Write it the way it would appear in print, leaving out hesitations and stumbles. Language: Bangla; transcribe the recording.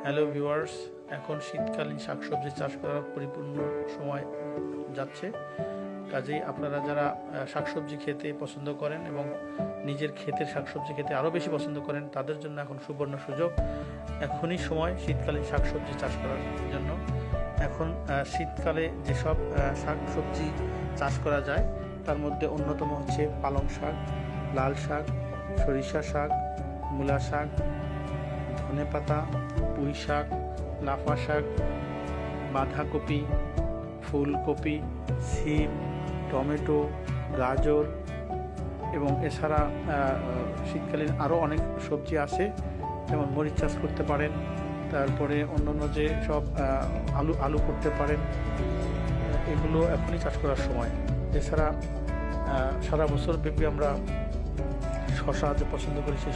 হ্যালো ভিউয়ার্স, এখন শীতকালীন শাকসবজি চাষ করার পরিপূর্ণ সময় যাচ্ছে। কাজেই আপনারা যারা শাকসবজি খেতে পছন্দ করেন এবং নিজের ক্ষেতের শাকসবজি খেতে আরও বেশি পছন্দ করেন, তাদের জন্য এখন সুবর্ণ সুযোগ। এখনই সময় শীতকালীন শাকসবজি চাষ করার জন্য। এখন শীতকালে যেসব শাকসবজি চাষ করা যায় তার মধ্যে অন্যতম হচ্ছে পালং শাক, লাল শাক, সরিষা শাক, মূলা শাক, ধনেপাতা, পুঁই শাক, লাফা শাক, বাঁধাকপি, ফুলকপি, সিম, টমেটো, গাজর এবং এছাড়া শীতকালীন আরও অনেক সবজি আছে, যেমন মরিচ চাষ করতে পারেন। তারপরে অন্যান্য যে সব আলু করতে পারেন। এগুলো এখনই চাষ করার সময়। এছাড়া সারা বছর ব্যাপী আমরা শশা যে পছন্দ করি, সেই